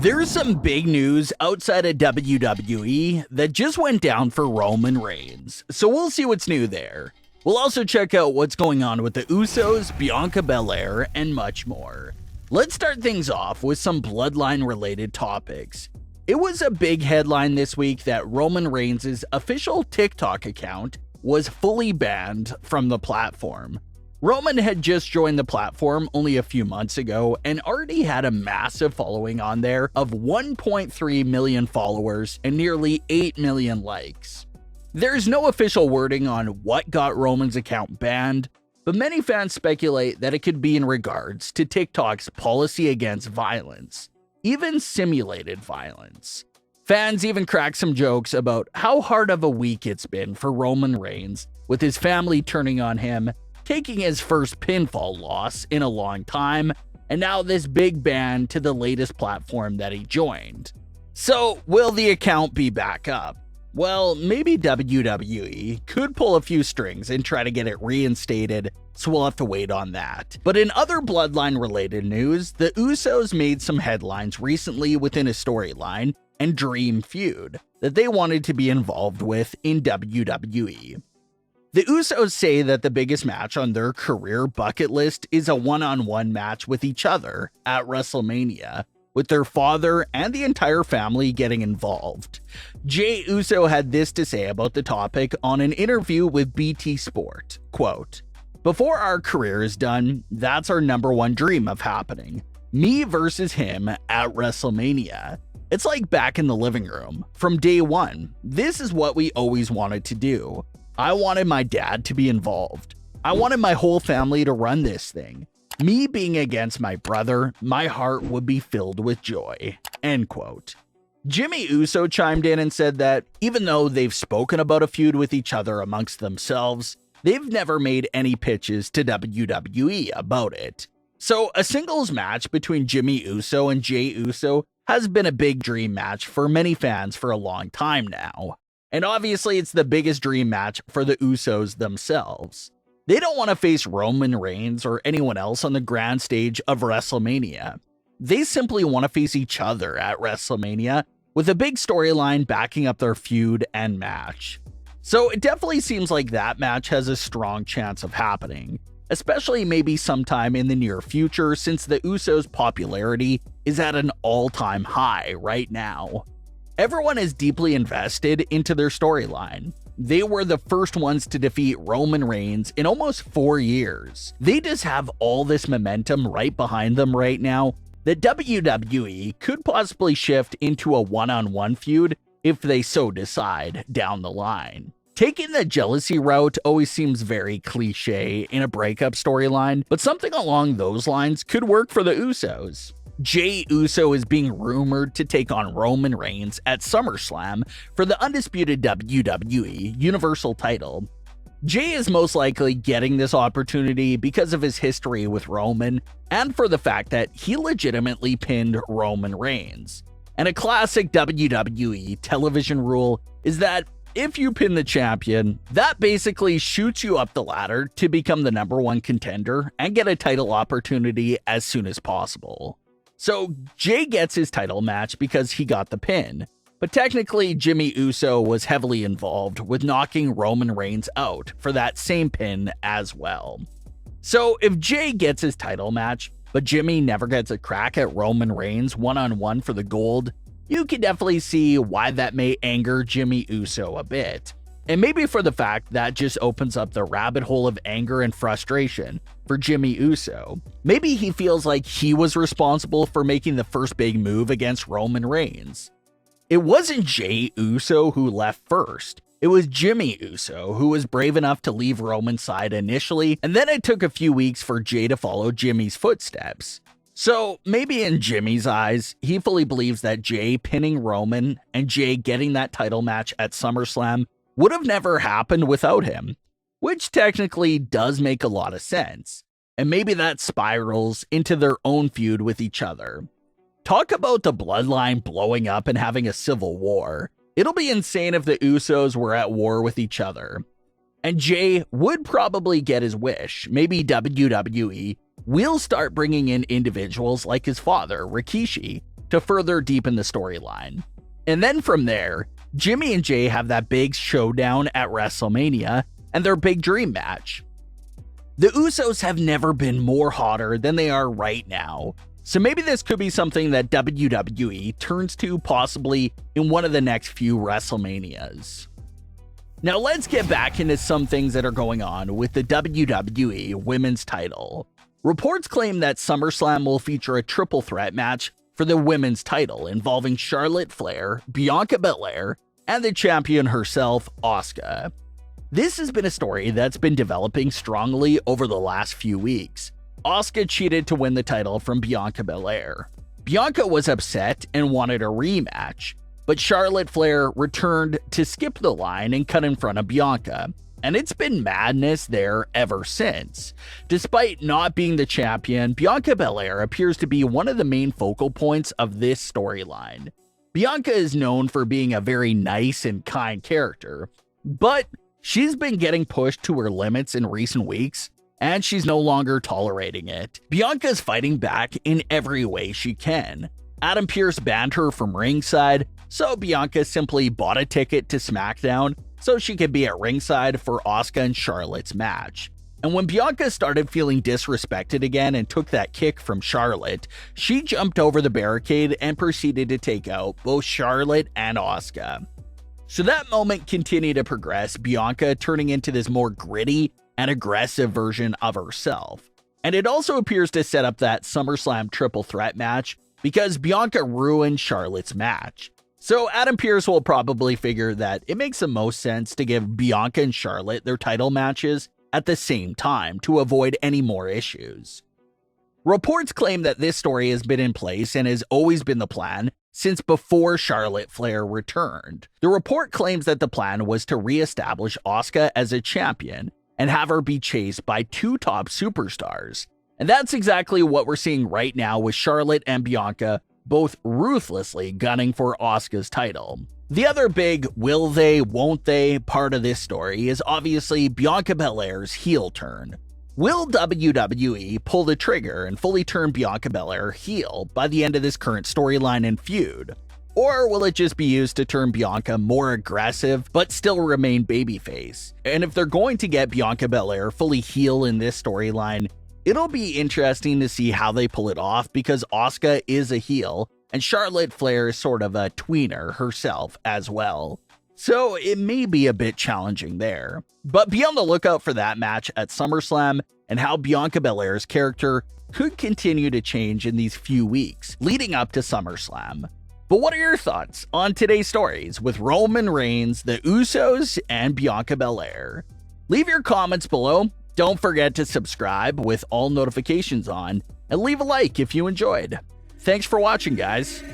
There's some big news outside of WWE that just went down for Roman Reigns, so we'll see what's new there. We'll also check out what's going on with the Usos, Bianca Belair, and much more. Let's start things off with some bloodline-related topics. It was a big headline this week that Roman Reigns' official TikTok account was fully banned from the platform. Roman had just joined the platform only a few months ago and already had a massive following on there of 1.3 million followers and nearly 8 million likes. There's no official wording on what got Roman's account banned, but many fans speculate that it could be in regards to TikTok's policy against violence, even simulated violence. Fans even crack some jokes about how hard of a week it's been for Roman Reigns, with his family turning on him, taking his first pinfall loss in a long time, and now this big ban to the latest platform that he joined. So, will the account be back up? Well, maybe WWE could pull a few strings and try to get it reinstated, so we'll have to wait on that. But in other bloodline-related news, the Usos made some headlines recently within a storyline and dream feud that they wanted to be involved with in WWE. The Usos say that the biggest match on their career bucket list is a one-on-one match with each other at WrestleMania, with their father and the entire family getting involved. Jey Uso had this to say about the topic on an interview with BT Sport, quote, "Before our career is done, that's our number one dream of happening. Me versus him at WrestleMania. It's like back in the living room. From day one, this is what we always wanted to do. I wanted my dad to be involved. I wanted my whole family to run this thing. Me being against my brother, my heart would be filled with joy." End quote. Jimmy Uso chimed in and said that even though they've spoken about a feud with each other amongst themselves, they've never made any pitches to WWE about it. So a singles match between Jimmy Uso and Jey Uso has been a big dream match for many fans for a long time now. And obviously it's the biggest dream match for the Usos themselves. They don't want to face Roman Reigns or anyone else on the grand stage of WrestleMania. They simply want to face each other at WrestleMania with a big storyline backing up their feud and match. So it definitely seems like that match has a strong chance of happening, especially maybe sometime in the near future since the Usos' popularity is at an all-time high right now. Everyone is deeply invested into their storyline. They were the first ones to defeat Roman Reigns in almost 4 years. They just have all this momentum right behind them right now that WWE could possibly shift into a one-on-one feud if they so decide down the line. Taking the jealousy route always seems very cliche in a breakup storyline, but something along those lines could work for the Usos. Jey Uso is being rumored to take on Roman Reigns at Summerslam for the undisputed WWE Universal title. Jey is most likely getting this opportunity because of his history with Roman and for the fact that he legitimately pinned Roman Reigns. And a classic WWE television rule is that if you pin the champion, that basically shoots you up the ladder to become the number one contender and get a title opportunity as soon as possible. So Jey gets his title match because he got the pin, but technically Jimmy Uso was heavily involved with knocking Roman Reigns out for that same pin as well. So if Jey gets his title match, but Jimmy never gets a crack at Roman Reigns one-on-one for the gold, you can definitely see why that may anger Jimmy Uso a bit. And maybe for the fact that just opens up the rabbit hole of anger and frustration for Jimmy Uso. Maybe he feels like he was responsible for making the first big move against Roman Reigns. It wasn't Jey Uso who left first. It was Jimmy Uso who was brave enough to leave Roman's side initially, and then it took a few weeks for Jey to follow Jimmy's footsteps. So maybe in Jimmy's eyes, he fully believes that Jey pinning Roman and Jey getting that title match at SummerSlam would have never happened without him, which technically does make a lot of sense. And maybe that spirals into their own feud with each other. Talk about the bloodline blowing up and having a civil war. It'll be insane if the Usos were at war with each other. And Jey would probably get his wish. Maybe WWE will start bringing in individuals like his father, Rikishi, to further deepen the storyline. And then from there, Jimmy and Jey have that big showdown at WrestleMania and their big dream match. The Usos have never been more hotter than they are right now, so maybe this could be something that WWE turns to possibly in one of the next few WrestleManias. Now let's get back into some things that are going on with the WWE Women's title. Reports claim that Summerslam will feature a triple threat match for the women's title involving Charlotte Flair, Bianca Belair, and the champion herself, Asuka. This has been a story that's been developing strongly over the last few weeks. Asuka cheated to win the title from Bianca Belair. Bianca was upset and wanted a rematch, but Charlotte Flair returned to skip the line and cut in front of Bianca, and it's been madness there ever since. Despite not being the champion, Bianca Belair appears to be one of the main focal points of this storyline. Bianca is known for being a very nice and kind character, but she's been getting pushed to her limits in recent weeks, and she's no longer tolerating it. Bianca's fighting back in every way she can. Adam Pearce banned her from ringside, so Bianca simply bought a ticket to SmackDown so she could be at ringside for Asuka and Charlotte's match. And when Bianca started feeling disrespected again and took that kick from Charlotte, she jumped over the barricade and proceeded to take out both Charlotte and Asuka. So that moment continued to progress, Bianca turning into this more gritty and aggressive version of herself. And it also appears to set up that SummerSlam triple threat match because Bianca ruined Charlotte's match. So Adam Pearce will probably figure that it makes the most sense to give Bianca and Charlotte their title matches at the same time to avoid any more issues. Reports claim that this story has been in place and has always been the plan since before Charlotte Flair returned. The report claims that the plan was to re-establish Asuka as a champion and have her be chased by two top superstars. And that's exactly what we're seeing right now with Charlotte and Bianca both ruthlessly gunning for Asuka's title. The other big will they, won't they part of this story is obviously Bianca Belair's heel turn. Will WWE pull the trigger and fully turn Bianca Belair heel by the end of this current storyline and feud? Or will it just be used to turn Bianca more aggressive but still remain babyface? And if they're going to get Bianca Belair fully heel in this storyline, it'll be interesting to see how they pull it off because Asuka is a heel and Charlotte Flair is sort of a tweener herself as well. So it may be a bit challenging there. But be on the lookout for that match at SummerSlam and how Bianca Belair's character could continue to change in these few weeks leading up to SummerSlam. But what are your thoughts on today's stories with Roman Reigns, the Usos, and Bianca Belair? Leave your comments below. Don't forget to subscribe with all notifications on and leave a like if you enjoyed. Thanks for watching, guys.